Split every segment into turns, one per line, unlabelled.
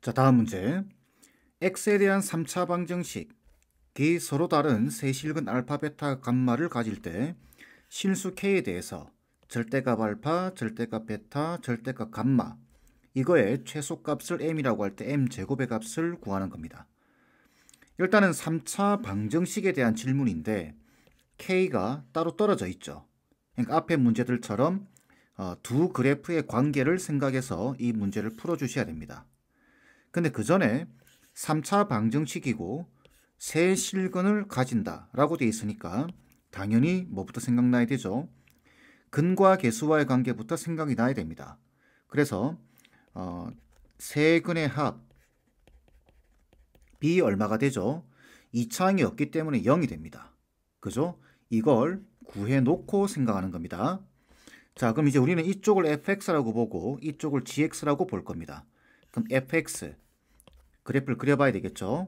자, 다음 문제. x에 대한 3차 방정식이 서로 다른 세 실근 알파, 베타, 감마를 가질 때 실수 k에 대해서 절대값 알파, 절대값 베타, 절대값 감마 이거의 최소값을 m이라고 할 때 m 제곱의 값을 구하는 겁니다. 일단은 3차 방정식에 대한 질문인데 k가 따로 떨어져 있죠. 그러니까 앞에 문제들처럼 두 그래프의 관계를 생각해서 이 문제를 풀어주셔야 됩니다. 근데 그 전에 3차 방정식이고 세 실근을 가진다 라고 되어 있으니까 당연히 뭐부터 생각나야 되죠? 근과 계수와의 관계부터 생각이 나야 됩니다. 그래서 세 근의 합 b 얼마가 되죠? 2차항이 없기 때문에 0이 됩니다. 그죠? 이걸 구해놓고 생각하는 겁니다. 자, 그럼 이제 우리는 이쪽을 fx라고 보고 이쪽을 gx라고 볼 겁니다. 그럼 fx 그래프를 그려봐야 되겠죠?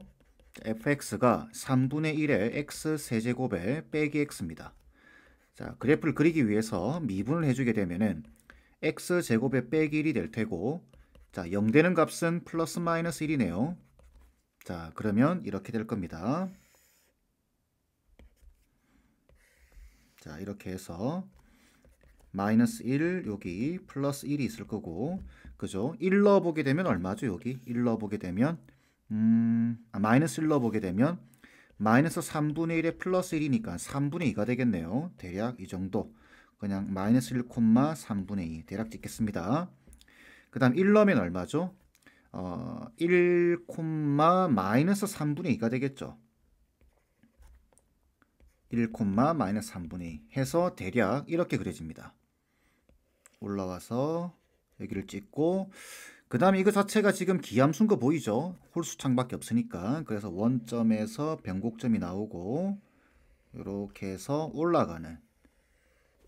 fx가 3분의 1의 x 세제곱에 빼기 x입니다. 자, 그래프를 그리기 위해서 미분을 해주게 되면은 x 제곱에 빼기 1이 될 테고, 자, 0 되는 값은 플러스 마이너스 1이네요. 자, 그러면 이렇게 될 겁니다. 자, 이렇게 해서 마이너스 1, 여기 플러스 1이 있을 거고, 그죠? 1 넣어보게 되면 얼마죠? 여기 1 넣어보게 되면 마이너스 1 넣어보게 되면 마이너스 3분의 1에 플러스 1이니까 3분의 2가 되겠네요. 대략 이 정도. 그냥 마이너스 1, 3분의 2 대략 찍겠습니다. 그 다음 1 넣으면 얼마죠? 1, 마이너스 3분의 2가 되겠죠. 1, 마이너스 3분의 2 해서 대략 이렇게 그려집니다. 올라와서 여기를 찍고, 그 다음에 이거 자체가 지금 기함수인 거 보이죠? 홀수창밖에 없으니까. 그래서 원점에서 변곡점이 나오고 이렇게 해서 올라가는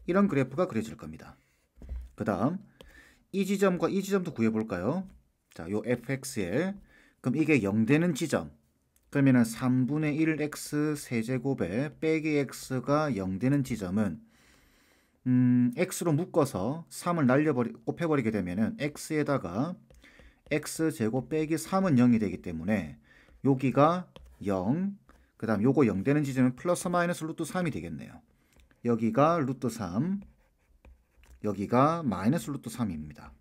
이런 그래프가 그려질 겁니다. 그 다음 이 지점과 이 지점도 구해볼까요? 자, 요 fx에 그럼 이게 0 되는 지점, 그러면은 3분의 1 x 세제곱에 빼기 x가 0 되는 지점은 x로 묶어서 3을 곱해버리게 되면은 x에다가 x제곱 빼기 3은 0이 되기 때문에 여기가 0, 그 다음 요거 0 되는 지점은 플러스 마이너스 루트 3이 되겠네요. 여기가 루트 3, 여기가 마이너스 루트 3입니다.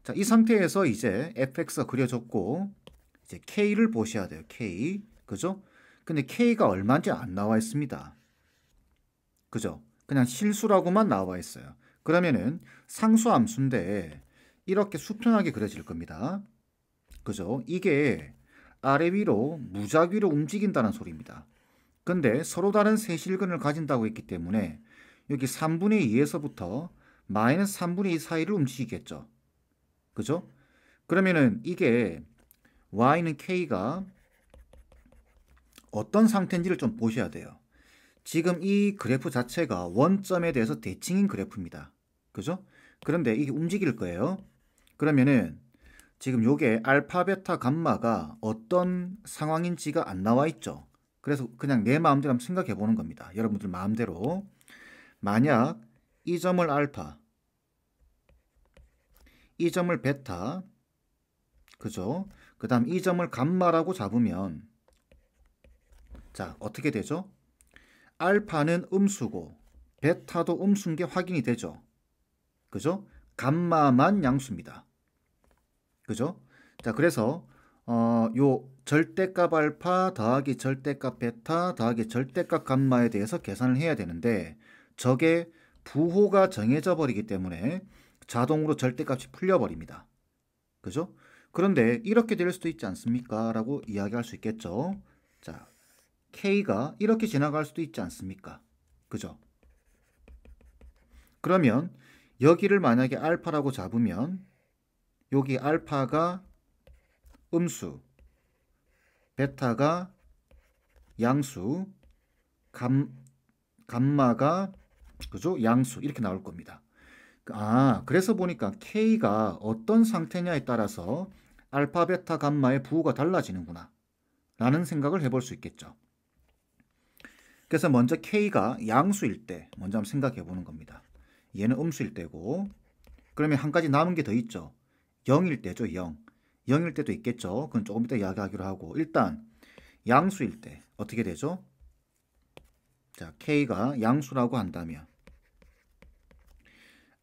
자, 이 상태에서 이제 fx가 그려졌고 이제 k를 보셔야 돼요. k, 그죠? 근데 k가 얼마인지 안 나와 있습니다. 그죠? 그냥 실수라고만 나와 있어요. 그러면은 상수함수인데 이렇게 수평하게 그려질 겁니다. 그죠? 이게 아래 위로 무작위로 움직인다는 소리입니다. 근데 서로 다른 세 실근을 가진다고 했기 때문에 여기 3분의 2에서부터 마이너스 3분의 2 사이를 움직이겠죠. 그죠? 그러면은 이게 y는 k가 어떤 상태인지를 좀 보셔야 돼요. 지금 이 그래프 자체가 원점에 대해서 대칭인 그래프입니다. 그죠? 그런데 이게 움직일 거예요. 그러면은 지금 요게 알파, 베타, 감마가 어떤 상황인지가 안 나와 있죠. 그래서 그냥 내 마음대로 한번 생각해 보는 겁니다. 여러분들 마음대로. 만약 이 점을 알파, 이 점을 베타, 그죠? 그 다음 이 점을 감마라고 잡으면 자, 어떻게 되죠? 알파는 음수고 베타도 음수인 게 확인이 되죠. 그죠? 감마만 양수입니다. 그죠? 자, 그래서 요 절대값 알파 더하기 절대값 베타 더하기 절대값 감마에 대해서 계산을 해야 되는데 저게 부호가 정해져 버리기 때문에 자동으로 절대값이 풀려버립니다. 그죠? 그런데 이렇게 될 수도 있지 않습니까? 라고 이야기할 수 있겠죠. 자, k가 이렇게 지나갈 수도 있지 않습니까? 그죠? 그러면 여기를 만약에 알파라고 잡으면 여기 알파가 음수, 베타가 양수, 감마가 그죠? 양수 이렇게 나올 겁니다. 그래서 보니까 k가 어떤 상태냐에 따라서 알파, 베타, 감마의 부호가 달라지는구나 라는 생각을 해볼 수 있겠죠. 그래서 먼저 k가 양수일 때 먼저 한번 생각해 보는 겁니다. 얘는 음수일 때고, 그러면 한 가지 남은 게 더 있죠. 0일 때죠. 0. 0일 때도 있겠죠. 그건 조금 이따 이야기하기로 하고, 일단 양수일 때 어떻게 되죠? 자, K가 양수라고 한다면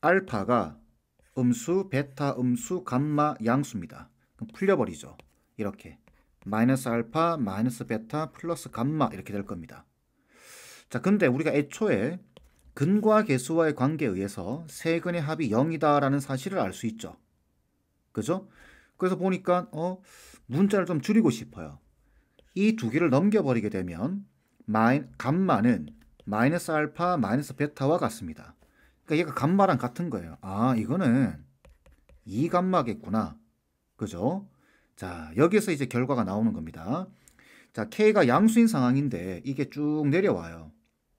알파가 음수, 베타 음수, 감마 양수입니다. 그럼 풀려버리죠. 이렇게 마이너스 알파, 마이너스 베타, 플러스 감마 이렇게 될 겁니다. 자, 근데 우리가 애초에 근과 계수와의 관계에 의해서 세 근의 합이 0이다라는 사실을 알 수 있죠. 그죠? 그래서 보니까 문자를 좀 줄이고 싶어요. 이 두 개를 넘겨버리게 되면 감마는 마이너스 알파, 마이너스 베타와 같습니다. 그러니까 얘가 감마랑 같은 거예요. 아, 이거는 2감마겠구나. 그죠? 자, 여기서 이제 결과가 나오는 겁니다. 자, K가 양수인 상황인데 이게 쭉 내려와요.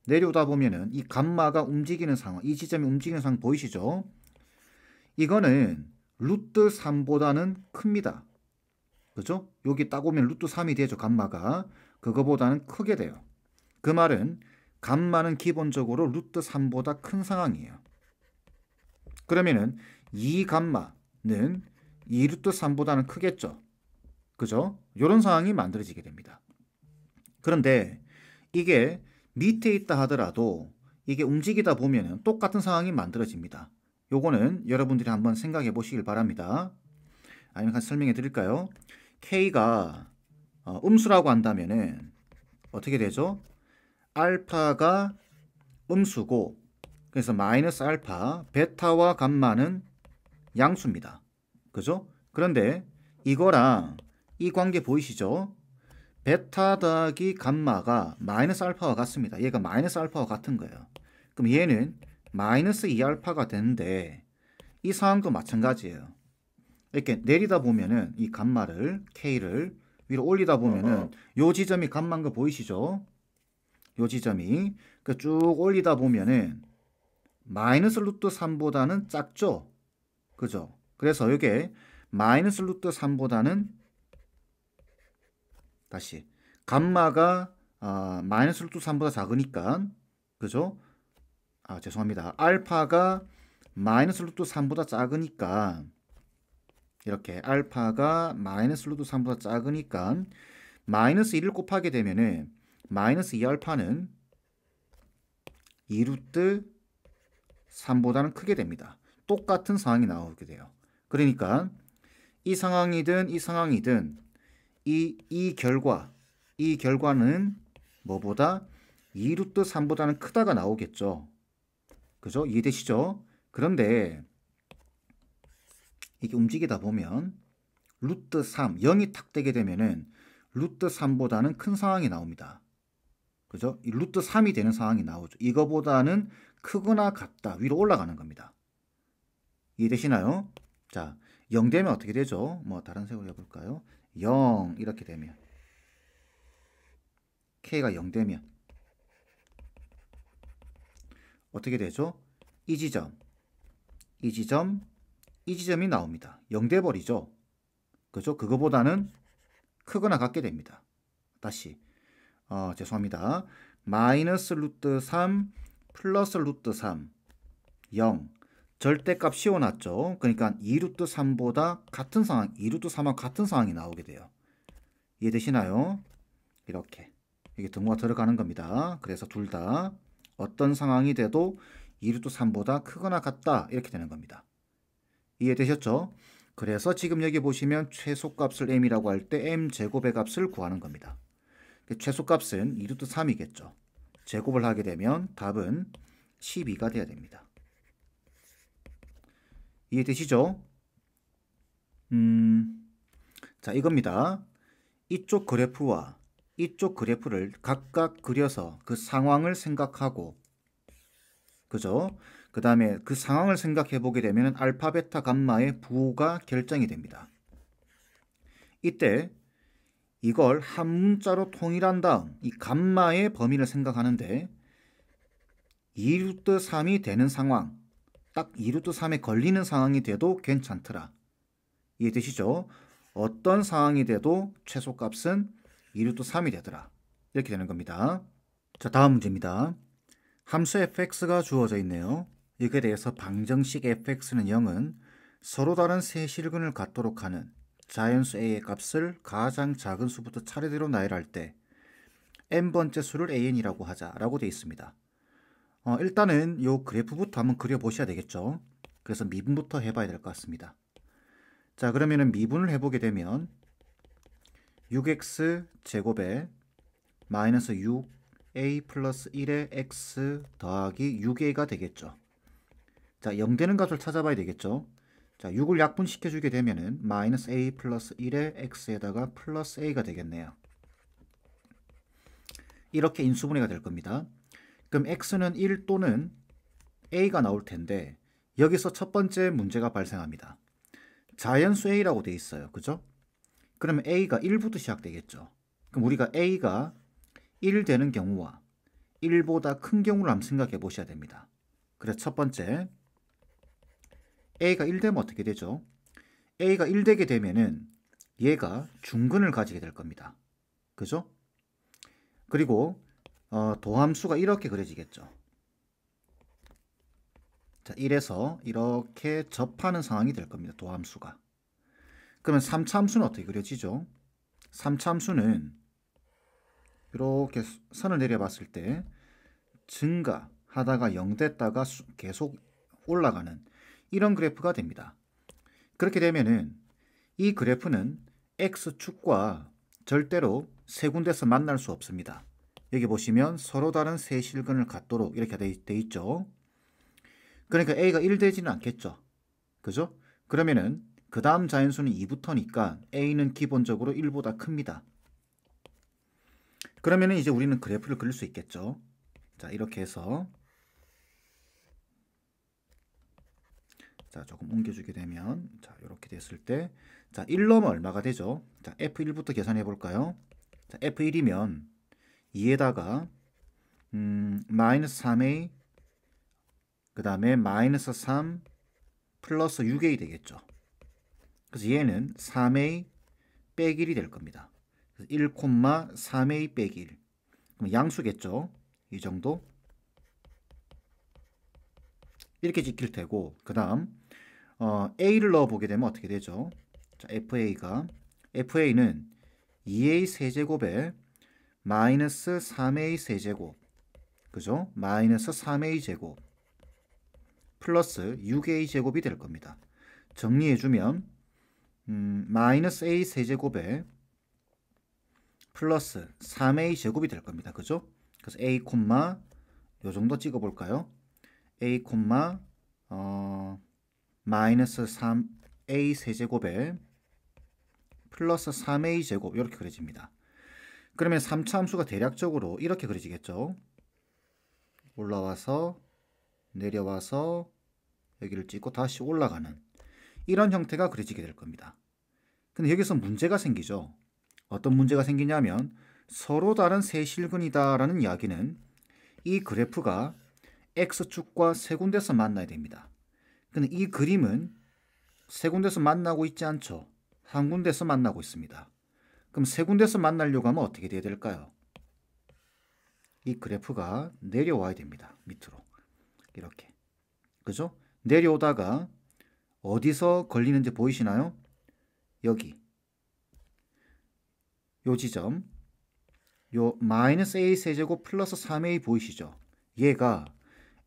내려오다 보면은 이 감마가 움직이는 상황, 이 지점이 움직이는 상황 보이시죠? 이거는 루트 3보다는 큽니다. 그죠? 여기 딱 오면 루트 3이 되죠, 감마가. 그거보다는 크게 돼요. 그 말은 감마는 기본적으로 루트 3보다 큰 상황이에요. 그러면은 이 감마는 이 루트 3보다는 크겠죠. 그죠? 이런 상황이 만들어지게 됩니다. 그런데 이게 밑에 있다 하더라도 이게 움직이다 보면은 똑같은 상황이 만들어집니다. 요거는 여러분들이 한번 생각해 보시길 바랍니다. 아니면 같이 설명해 드릴까요? K가 음수라고 한다면은 어떻게 되죠? 알파가 음수고, 그래서 마이너스 알파, 베타와 감마는 양수입니다. 그죠? 그런데 이거랑 이 관계 보이시죠? 베타 더하기 감마가 마이너스 알파와 같습니다. 얘가 마이너스 알파와 같은 거예요. 그럼 얘는 마이너스 2알파가 되는데 이 상황도 마찬가지예요. 이렇게 내리다 보면은 이 감마를 K를 위로 올리다 보면은 요 지점이 감마인 거 보이시죠? 요 지점이 쭉 올리다 보면은 마이너스 루트 3보다는 작죠? 그죠? 그래서 이게 마이너스 루트 3보다는 다시 감마가 마이너스 루트 3보다 작으니까 그죠? 죄송합니다. 알파가 마이너스 루트 3보다 작으니까 이렇게 알파가 마이너스 루트 3보다 작으니까 마이너스 1을 곱하게 되면은 마이너스 2알파는 2루트 3보다는 크게 됩니다. 똑같은 상황이 나오게 돼요. 그러니까 이 상황이든 이 상황이든 이 결과는 뭐보다 2루트 3보다는 크다가 나오겠죠. 그죠? 이해되시죠? 그런데 이게 움직이다 보면 루트 3, 0이 탁 되게 되면은 루트 3보다는 큰 상황이 나옵니다. 그죠? 이 루트 3이 되는 상황이 나오죠. 이거보다는 크거나 같다. 위로 올라가는 겁니다. 이해되시나요? 자, 0 되면 어떻게 되죠? 뭐 다른 색으로 해볼까요? 0 이렇게 되면 K가 0 되면 어떻게 되죠? 이 지점, 이 지점, 이 지점이 나옵니다. 0 돼 버리죠. 그죠? 그거보다는 크거나 같게 됩니다. 다시 죄송합니다. 마이너스 루트 3 플러스 루트 3 0 절대값 씌워놨죠. 그러니까 2루트 3보다 같은 상황, 2루트 3하고 같은 상황이 나오게 돼요. 이해되시나요? 이렇게 이게 등호가 들어가는 겁니다. 그래서 둘 다 어떤 상황이 돼도 2루트 3보다 크거나 같다 이렇게 되는 겁니다. 이해되셨죠? 그래서 지금 여기 보시면 최소값을 m이라고 할 때 m 제곱의 값을 구하는 겁니다. 최소값은 2루트 3이겠죠. 제곱을 하게 되면 답은 12가 돼야 됩니다. 이해되시죠? 자, 이겁니다. 이쪽 그래프와 이쪽 그래프를 각각 그려서 그 상황을 생각하고, 그죠? 그 다음에 그 상황을 생각해 보게 되면 알파, 베타, 감마의 부호가 결정이 됩니다. 이때 이걸 한 문자로 통일한 다음 이 감마의 범위를 생각하는데 2루트 3이 되는 상황, 딱 2루트 3에 걸리는 상황이 돼도 괜찮더라. 이해되시죠? 어떤 상황이 돼도 최소값은 2루트 3이 되더라. 이렇게 되는 겁니다. 자, 다음 문제입니다. 함수 fx가 주어져 있네요. 이에 대해서 방정식 fx는 0은 서로 다른 세 실근을 갖도록 하는 자연수 a의 값을 가장 작은 수부터 차례대로 나열할 때 n번째 수를 an이라고 하자라고 되어 있습니다. 일단은 이 그래프부터 한번 그려보셔야 되겠죠. 그래서 미분부터 해봐야 될 것 같습니다. 자, 그러면은 미분을 해보게 되면 6x 제곱에 마이너스 6a 플러스 1의 x 더하기 6a가 되겠죠. 자, 0 되는 값을 찾아봐야 되겠죠. 자, 6을 약분시켜주게 되면은 마이너스 a 플러스 1의 x에다가 플러스 a가 되겠네요. 이렇게 인수분해가 될 겁니다. 그럼 x는 1 또는 a가 나올 텐데 여기서 첫 번째 문제가 발생합니다. 자연수 a라고 돼 있어요. 그죠? 그러면 a가 1부터 시작되겠죠. 그럼 우리가 a가 1 되는 경우와 1보다 큰 경우를 한번 생각해 보셔야 됩니다. 그래서 첫 번째 a가 1 되면 어떻게 되죠? a가 1 되게 되면은 얘가 중근을 가지게 될 겁니다. 그죠? 그리고 도함수가 이렇게 그려지겠죠. 자, 1에서 이렇게 접하는 상황이 될 겁니다. 도함수가. 그러면 3차 함수는 어떻게 그려지죠? 3차 함수는 이렇게 선을 내려봤을 때 증가하다가 0 됐다가 계속 올라가는 이런 그래프가 됩니다. 그렇게 되면은 이 그래프는 x축과 절대로 세 군데서 만날 수 없습니다. 여기 보시면 서로 다른 세 실근을 갖도록 이렇게 돼 있죠. 그러니까 a가 1 되지는 않겠죠. 그죠? 그러면은 그 다음 자연수는 2부터니까 a는 기본적으로 1보다 큽니다. 그러면은 이제 우리는 그래프를 그릴 수 있겠죠. 자, 이렇게 해서 자, 조금 옮겨주게 되면 자, 이렇게 됐을 때 자, 1 넣으면 얼마가 되죠? 자, F1부터 계산해 볼까요? 자, F1이면 2에다가 마이너스 3a 그 다음에 마이너스 3 플러스 6a 되겠죠. 그래서 얘는 3a 빼기 1이 될 겁니다. 1,3a 빼기 1. 그럼 양수겠죠. 이 정도. 이렇게 지킬 테고 그 다음 a를 넣어보게 되면 어떻게 되죠? 자, FA는 2a 세제곱에 마이너스 3a 세제곱 그죠? 마이너스 3a 제곱 플러스 6a 제곱이 될 겁니다. 정리해주면 마이너스 a 세제곱에 플러스 3a 제곱이 될 겁니다. 그죠? 그래서 a 콤마 요 정도 찍어볼까요? a 콤마 마이너스 3a 세제곱에 플러스 3a 제곱 이렇게 그려집니다. 그러면 3차 함수가 대략적으로 이렇게 그려지겠죠. 올라와서 내려와서 여기를 찍고 다시 올라가는 이런 형태가 그려지게 될 겁니다. 근데 여기서 문제가 생기죠. 어떤 문제가 생기냐면 서로 다른 세 실근이다 라는 이야기는 이 그래프가 X축과 세 군데서 만나야 됩니다. 근데 이 그림은 세 군데서 만나고 있지 않죠. 한 군데서 만나고 있습니다. 그럼 세 군데서 만나려고 하면 어떻게 돼야 될까요? 이 그래프가 내려와야 됩니다. 밑으로. 이렇게. 그죠? 내려오다가 어디서 걸리는지 보이시나요? 여기. 요 지점. 요 마이너스 a 세제곱 플러스 3a 보이시죠? 얘가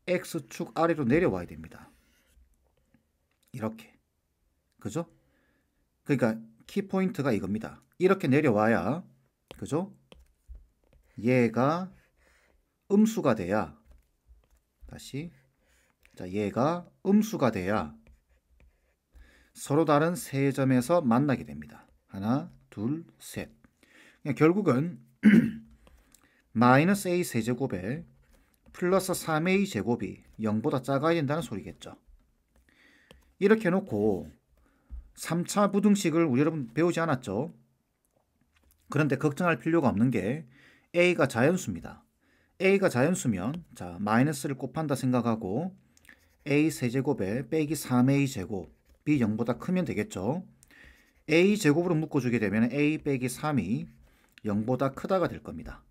x축 아래로 내려와야 됩니다. 이렇게. 그죠? 그러니까 키포인트가 이겁니다. 이렇게 내려와야 그죠? 얘가 음수가 돼야 다시 자, 얘가 음수가 돼야 서로 다른 세 점에서 만나게 됩니다. 하나, 둘, 셋. 그러니까 결국은 마이너스 a 세제곱에 플러스 3a 제곱이 0보다 작아야 된다는 소리겠죠. 이렇게 해놓고 3차 부등식을 우리 여러분 배우지 않았죠? 그런데 걱정할 필요가 없는 게 a가 자연수입니다. a가 자연수면 자 마이너스를 곱한다 생각하고 a 세제곱에 빼기 3a 제곱이 0보다 크면 되겠죠. a 제곱으로 묶어주게 되면 a 빼기 3이 0보다 크다가 될 겁니다.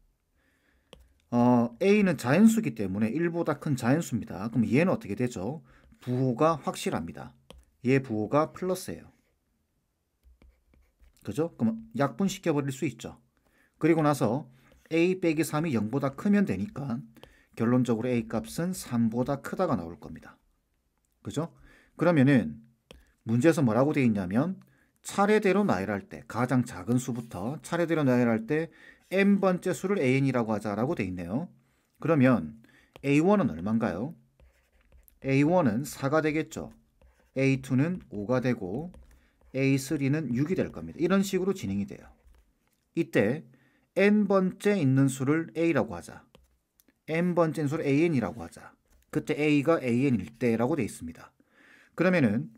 a는 자연수이기 때문에 1보다 큰 자연수입니다. 그럼 얘는 어떻게 되죠? 부호가 확실합니다. 얘 부호가 플러스예요. 그죠? 그럼 약분시켜 버릴 수 있죠. 그리고 나서 a 빼기 3이 0보다 크면 되니까 결론적으로 a 값은 3보다 크다가 나올 겁니다. 그죠? 그러면은 문제에서 뭐라고 돼 있냐면 차례대로 나열할 때 가장 작은 수부터 차례대로 나열할 때 n번째 수를 an이라고 하자라고 돼 있네요. 그러면 a1은 얼마인가요? a1은 4가 되겠죠. a2는 5가 되고 a3는 6이 될 겁니다. 이런 식으로 진행이 돼요. 이때 n번째 있는 수를 a라고 하자. n번째 있는 수를 an이라고 하자. 그때 a가 an일 때라고 돼 있습니다. 그러면은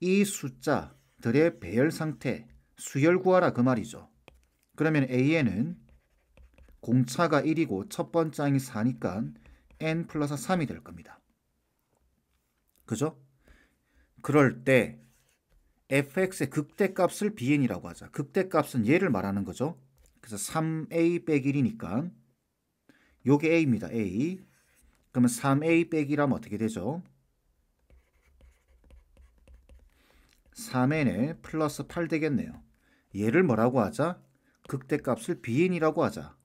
이 숫자들의 배열 상태, 수열 구하라 그 말이죠. 그러면 an은 공차가 1이고 첫 번째 항이 4니까 n 플러스 3이 될 겁니다. 그죠? 그럴 때 fx의 극대값을 bn이라고 하자. 극대값은 얘를 말하는 거죠. 그래서 3a 빼기 1이니까 요게 a입니다. a. 그러면 3a 빼기 1하면 어떻게 되죠? 3n에 플러스 8 되겠네요. 얘를 뭐라고 하자? 극대값을 bn이라고 하자.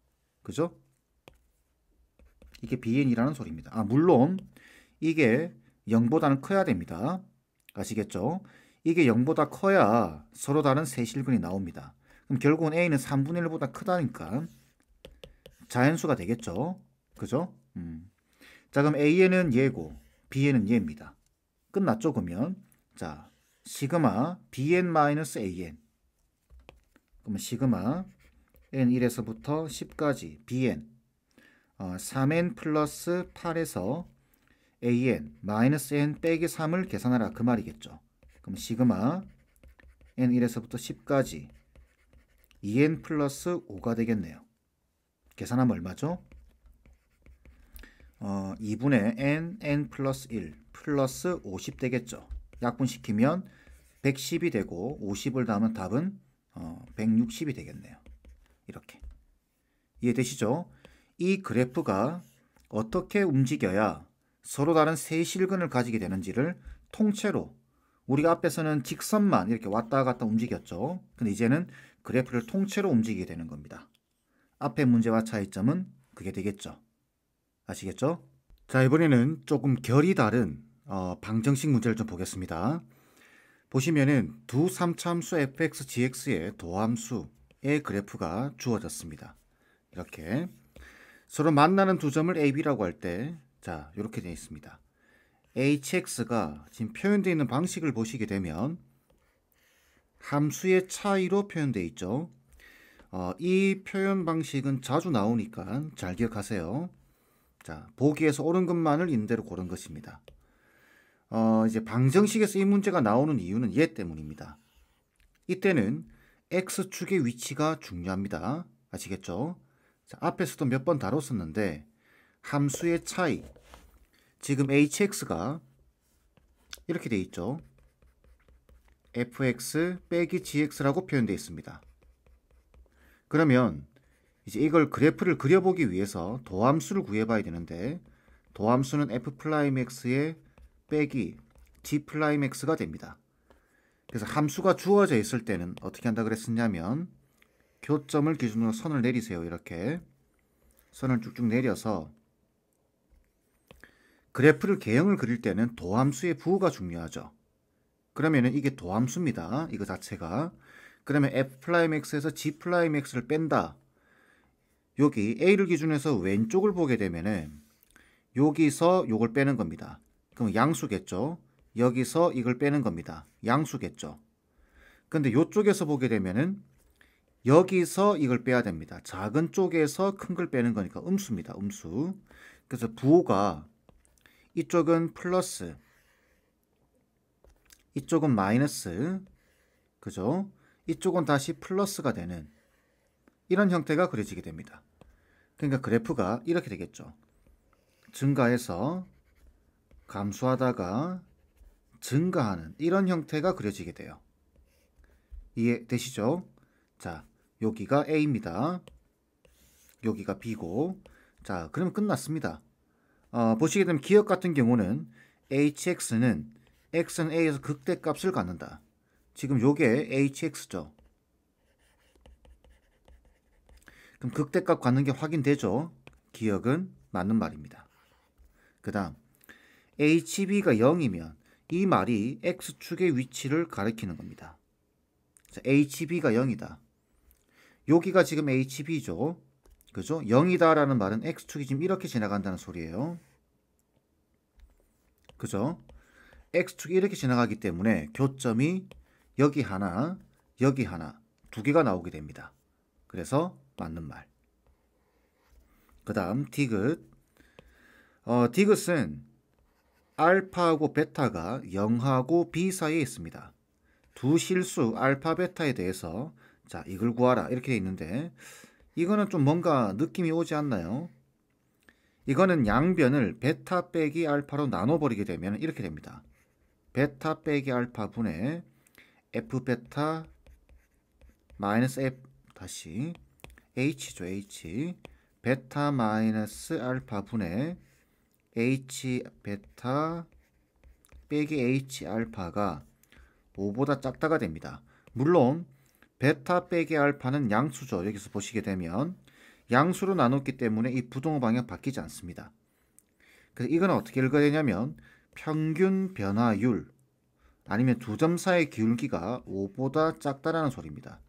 그죠? 이게 bn이라는 소리입니다. 물론 이게 0보다는 커야 됩니다. 아시겠죠? 이게 0보다 커야 서로 다른 세실근이 나옵니다. 그럼 결국은 a는 3분의 1보다 크다니까 자연수가 되겠죠? 그죠? 자, 그럼 a는 얘고 b는 얘입니다. 끝났죠? 그러면 자, 시그마 bn-an. 그러면 시그마 n 1에서부터 10까지 bn 3n 플러스 8에서 an 마이너스 n 빼기 3을 계산하라 그 말이겠죠. 그럼 시그마 n 1에서부터 10까지 2n 플러스 5가 되겠네요. 계산하면 얼마죠? 2분의 n 플러스 1 플러스 50 되겠죠. 약분시키면 110이 되고 50을 더하면 답은 160이 되겠네요. 이렇게 이해되시죠? 이 그래프가 어떻게 움직여야 서로 다른 세실근을 가지게 되는지를 통째로 우리가 앞에서는 직선만 이렇게 왔다 갔다 움직였죠. 근데 이제는 그래프를 통째로 움직이게 되는 겁니다. 앞의 문제와 차이점은 그게 되겠죠. 아시겠죠? 자, 이번에는 조금 결이 다른 방정식 문제를 좀 보겠습니다. 보시면은 두 3차함수 fx, gx의 도함수의 그래프가 주어졌습니다. 이렇게 서로 만나는 두 점을 a, b라고 할 때 자, 이렇게 되어 있습니다. hx가 지금 표현되어 있는 방식을 보시게 되면 함수의 차이로 표현되어 있죠. 이 표현 방식은 자주 나오니까 잘 기억하세요. 자, 보기에서 옳은 것만을 있는 대로 고른 것입니다. 이제 방정식에서 이 문제가 나오는 이유는 얘 때문입니다. 이때는 x축의 위치가 중요합니다. 아시겠죠? 자, 앞에서도 몇 번 다뤘었는데 함수의 차이, 지금 hx가 이렇게 돼 있죠. fx 빼기 gx라고 표현되어 있습니다. 그러면 이제 이걸 그래프를 그려보기 위해서 도함수를 구해봐야 되는데 도함수는 f'x의 빼기 g'x가 됩니다. 그래서 함수가 주어져 있을 때는 어떻게 한다 그랬었냐면 교점을 기준으로 선을 내리세요. 이렇게 선을 쭉쭉 내려서 그래프를 개형을 그릴 때는 도함수의 부호가 중요하죠. 그러면은 이게 도함수입니다. 이거 자체가. 그러면 f'x에서 g'x를 뺀다. 여기 a를 기준해서 왼쪽을 보게 되면은 여기서 요걸 빼는 겁니다. 그럼 양수겠죠. 여기서 이걸 빼는 겁니다. 양수겠죠. 근데 이쪽에서 보게 되면은 여기서 이걸 빼야 됩니다. 작은 쪽에서 큰 걸 빼는 거니까 음수입니다. 음수. 그래서 부호가 이쪽은 플러스, 이쪽은 마이너스, 그죠? 이쪽은 다시 플러스가 되는 이런 형태가 그려지게 됩니다. 그러니까 그래프가 이렇게 되겠죠. 증가해서 감소하다가 증가하는 이런 형태가 그려지게 돼요. 이해되시죠? 자, 여기가 A입니다. 여기가 B고, 자, 그러면 끝났습니다. 보시게 되면 기억 같은 경우는 HX는 X는 A에서 극대값을 갖는다. 지금 요게 HX죠. 그럼 극대값 갖는 게 확인되죠? 기억은 맞는 말입니다. 그 다음 HB가 0이면 이 말이 X축의 위치를 가리키는 겁니다. 자, HB가 0이다. 여기가 지금 HB죠. 그죠? 0이다 라는 말은 X축이 지금 이렇게 지나간다는 소리예요. 그죠? X축이 이렇게 지나가기 때문에 교점이 여기 하나, 여기 하나, 두 개가 나오게 됩니다. 그래서 맞는 말. 그 다음 디귿. 디귿은 알파하고 베타가 0하고 B 사이에 있습니다. 두 실수 알파, 베타에 대해서 자 이걸 구하라 이렇게 돼 있는데 이거는 좀 뭔가 느낌이 오지 않나요? 이거는 양변을 베타 빼기 알파로 나눠버리게 되면 이렇게 됩니다. 베타 빼기 알파 분의 F 베타 마이너스 F 다시 H죠. H 베타 마이너스 알파 분의 H 베타 빼기 H 알파가 5보다 작다가 됩니다. 물론 베타 빼기 알파는 양수죠. 여기서 보시게 되면 양수로 나눴기 때문에 이 부동호 방향 바뀌지 않습니다. 그래서 이건 어떻게 읽어야 되냐면 평균 변화율 아니면 두 점 사이의 기울기가 5보다 작다라는 소리입니다.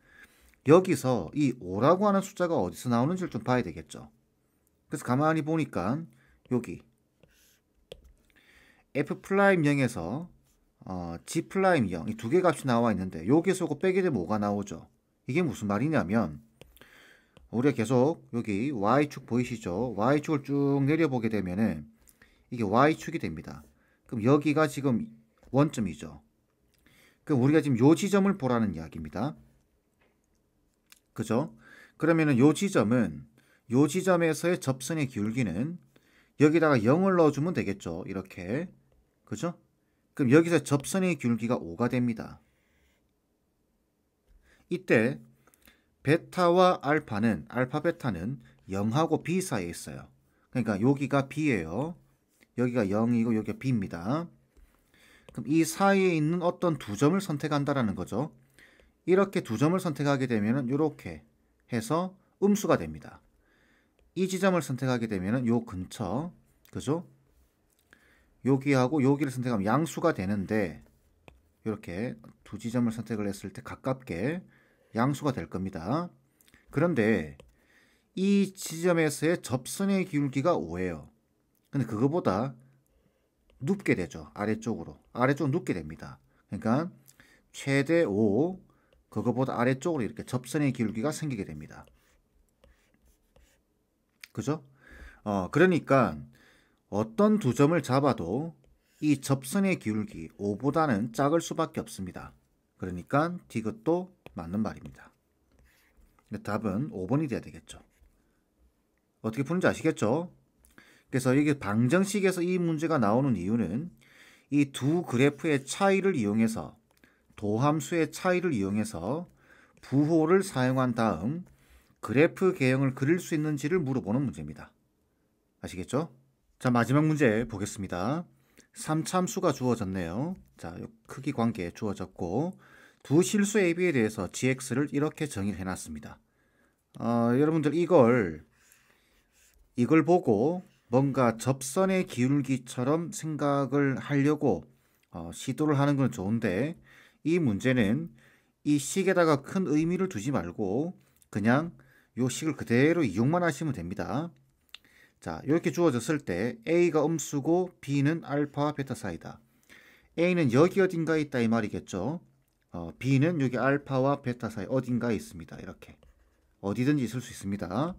여기서 이 5라고 하는 숫자가 어디서 나오는지를 좀 봐야 되겠죠. 그래서 가만히 보니까 여기 F'0에서 G'0 이 두 개 값이 나와 있는데 여기서 이거 빼게 되면 뭐가 나오죠? 이게 무슨 말이냐면 우리가 계속 여기 Y축 보이시죠? Y축을 쭉 내려보게 되면은 이게 Y축이 됩니다. 그럼 여기가 지금 원점이죠. 그럼 우리가 지금 요 지점을 보라는 이야기입니다. 그죠? 그러면은 요 지점에서의 접선의 기울기는 여기다가 0을 넣어주면 되겠죠. 이렇게. 그죠? 그럼 여기서 접선의 기울기가 5가 됩니다. 이때 베타와 알파는 알파 베타는 0하고 B 사이에 있어요. 그러니까 여기가 B예요. 여기가 0이고 여기가 B입니다. 그럼 이 사이에 있는 어떤 두 점을 선택한다라는 거죠. 이렇게 두 점을 선택하게 되면 이렇게 해서 음수가 됩니다. 이 지점을 선택하게 되면 요 근처, 그죠? 여기하고 여기를 선택하면 양수가 되는데 이렇게 두 지점을 선택을 했을 때 가깝게 양수가 될 겁니다. 그런데 이 지점에서의 접선의 기울기가 5예요. 근데 그거보다 눕게 되죠. 아래쪽으로 눕게 됩니다. 그러니까 최대 5 그거보다 아래쪽으로 이렇게 접선의 기울기가 생기게 됩니다. 그죠? 그러니까 어떤 두 점을 잡아도 이 접선의 기울기 5보다는 작을 수밖에 없습니다. 그러니까 디귿도 맞는 말입니다. 답은 5번이 돼야 되겠죠. 어떻게 푸는지 아시겠죠? 그래서 이게 방정식에서 이 문제가 나오는 이유는 이 두 그래프의 차이를 이용해서 도함수의 차이를 이용해서 부호를 사용한 다음 그래프 개형을 그릴 수 있는지를 물어보는 문제입니다. 아시겠죠? 자, 마지막 문제 보겠습니다. 3참수가 주어졌네요. 자, 크기 관계 주어졌고 두 실수 AB에 대해서 GX를 이렇게 정의를 해놨습니다. 여러분들 이걸 보고 뭔가 접선의 기울기처럼 생각을 하려고 시도를 하는 건 좋은데 이 문제는 이 식에다가 큰 의미를 두지 말고 그냥 이 식을 그대로 이용만 하시면 됩니다. 자, 이렇게 주어졌을 때 A가 음수고 B는 알파와 베타 사이다. A는 여기 어딘가에 있다 이 말이겠죠. B는 여기 알파와 베타 사이 어딘가에 있습니다. 이렇게 어디든지 있을 수 있습니다.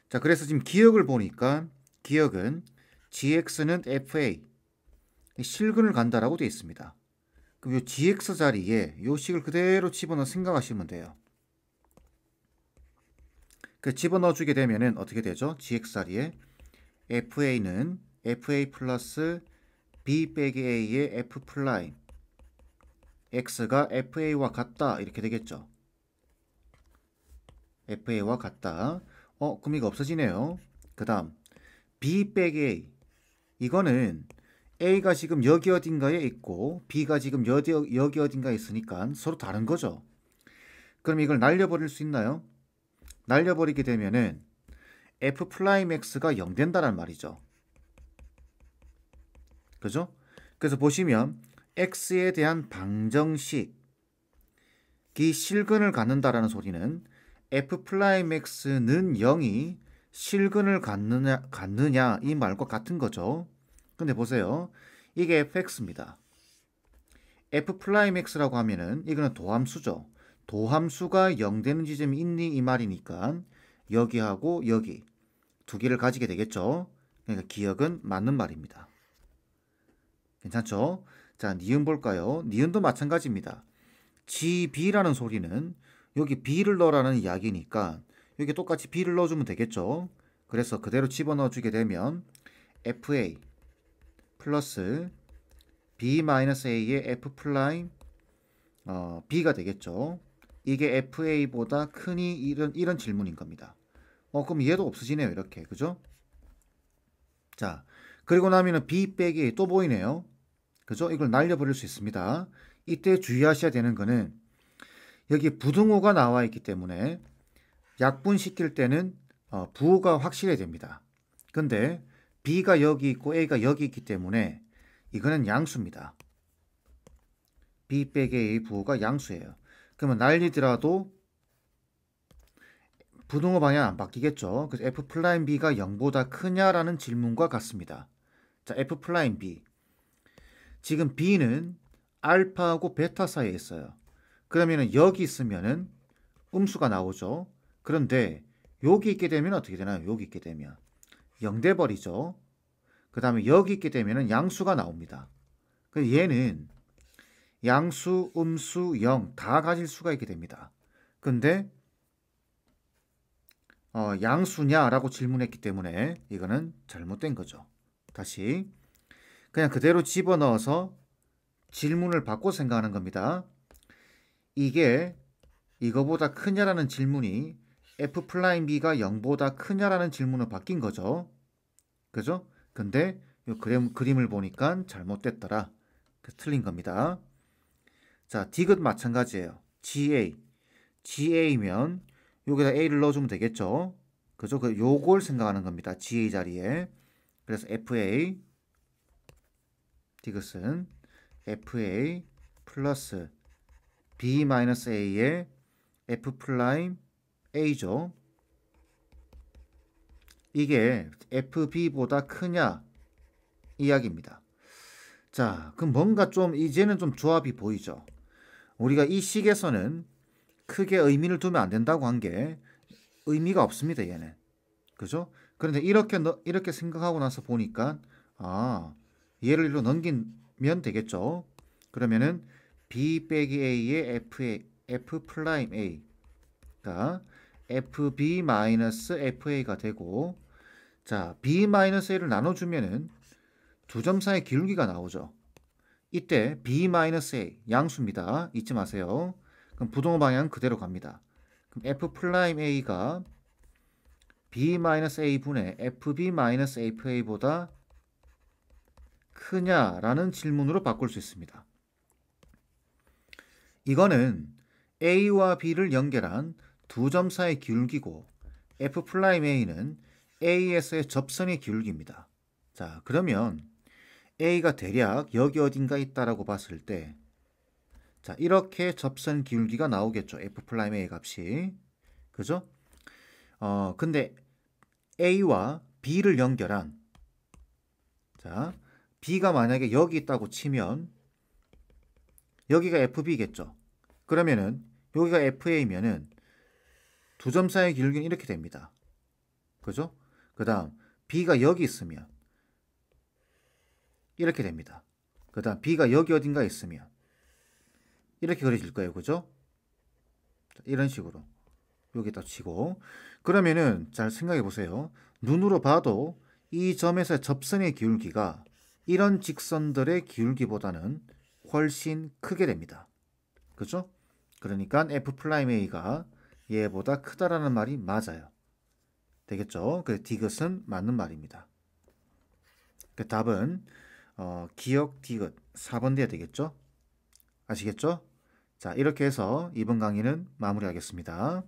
자, 그래서 지금 기억을 보니까 기억은 GX는 FA 실근을 간다라고 되어 있습니다. 그럼 이 GX 자리에 이 식을 그대로 집어넣어 생각하시면 돼요. 그 집어넣어 주게 되면은 어떻게 되죠? GX 자리에 FA는 FA 플러스 B 빼기 A의 F 플라임 X가 FA와 같다 이렇게 되겠죠. FA와 같다. 그럼 이거 없어지네요. 그 다음 B 빼기 A 이거는 A가 지금 여기 어딘가에 있고 B가 지금 여기 어딘가에 있으니까 서로 다른 거죠. 그럼 이걸 날려버릴 수 있나요? 날려버리게 되면은 f 프라임 x가 0 된다는 말이죠. 그죠? 그래서 보시면 x에 대한 방정식이 실근을 갖는다라는 소리는 f 프라임 x는 0이 실근을 갖느냐 이 말과 같은 거죠. 근데 보세요. 이게 fx입니다. f 프라임 x라고 하면은 이거는 도함수죠. 도함수가 0 되는 지점이 있니 이 말이니까 여기하고 여기 두 개를 가지게 되겠죠. 그러니까 기억은 맞는 말입니다. 괜찮죠? 자, 니은 볼까요? 니은도 마찬가지입니다. GB라는 소리는 여기 B를 넣으라는 이야기니까 여기 똑같이 B를 넣어주면 되겠죠. 그래서 그대로 집어넣어 주게 되면 FA 플러스 B-A의 F 플라임 B가 되겠죠. 이게 FA보다 크니 이런 질문인 겁니다. 그럼 얘도 없어지네요. 이렇게. 그죠? 자, 그리고 나면은 B 빼기 A 또 보이네요. 그죠? 이걸 날려버릴 수 있습니다. 이때 주의하셔야 되는 거는 여기 부등호가 나와 있기 때문에 약분시킬 때는 부호가 확실해야 됩니다. 근데 B가 여기 있고 A가 여기 있기 때문에 이거는 양수입니다. B 빼기 A 부호가 양수예요. 그러면 날리더라도 부등호 방향 안 바뀌겠죠. 그래서 F 플라임 B가 0보다 크냐라는 질문과 같습니다. 자, F 플라임 B. 지금 B는 알파하고 베타 사이에 있어요. 그러면은 여기 있으면은 음수가 나오죠. 그런데 여기 있게 되면 어떻게 되나요? 여기 있게 되면 0 돼 버리죠. 그 다음에 여기 있게 되면은 양수가 나옵니다. 그래서 얘는 양수, 음수, 0 다 가질 수가 있게 됩니다. 근데 양수냐라고 질문했기 때문에 이거는 잘못된 거죠. 다시 그냥 그대로 집어넣어서 질문을 바꿔 생각하는 겁니다. 이게 이거보다 크냐라는 질문이 f 플라임 b가 0보다 크냐라는 질문으로 바뀐 거죠. 그죠? 근데 이 그림을 보니까 잘못됐더라. 틀린 겁니다. 자, 디귿 마찬가지예요. GA면 여기다 A를 넣어주면 되겠죠. 그죠? 요걸 생각하는 겁니다. GA 자리에. 그래서 FA 디귿은 FA 플러스 B-A의 F 플라임 A죠. 이게 FB보다 크냐 이야기입니다. 자, 그럼 뭔가 좀 이제는 좀 조합이 보이죠. 우리가 이 식에서는 크게 의미를 두면 안 된다고 한 게 의미가 없습니다. 얘는. 그죠? 그런데 이렇게 생각하고 나서 보니까 얘를 일로 넘기면 되겠죠. 그러면은 B 빼기 A의 F 플라임 A가 FB 마이너스 FA가 되고, 자, B 마이너스 A를 나눠주면은 두 점 사이의 기울기가 나오죠. 이때 B 마이너스 A 양수입니다. 잊지 마세요. 그럼 부동호 방향 그대로 갑니다. 그럼 F 플라임 A가 B 마이너스 A 분의 FB 마이너스 FA보다 크냐라는 질문으로 바꿀 수 있습니다. 이거는 A와 B를 연결한 두 점 사이의 기울기고 F 플라임 A는 A에서의 접선의 기울기입니다. 자, 그러면 A가 대략 여기 어딘가 있다라고 봤을 때, 자, 이렇게 접선 기울기가 나오겠죠. F 플라임 A 값이. 그죠? 근데 A와 B를 연결한, 자, B가 만약에 여기 있다고 치면 여기가 FB겠죠. 그러면은 여기가 FA면은 두 점 사이의 기울기는 이렇게 됩니다. 그죠? 그 다음 B가 여기 있으면 이렇게 됩니다. 그 다음 B가 여기 어딘가 있으면 이렇게 그려질 거예요. 그죠? 이런 식으로 여기다 치고, 그러면은 잘 생각해 보세요. 눈으로 봐도 이 점에서의 접선의 기울기가 이런 직선들의 기울기보다는 훨씬 크게 됩니다. 그죠? 그러니까 F'A가 얘보다 크다라는 말이 맞아요. 되겠죠? 그래서 디귿은 맞는 말입니다. 그 답은 기억 디귿 4번 돼야 되겠죠? 아시겠죠? 자, 이렇게 해서 이번 강의는 마무리하겠습니다.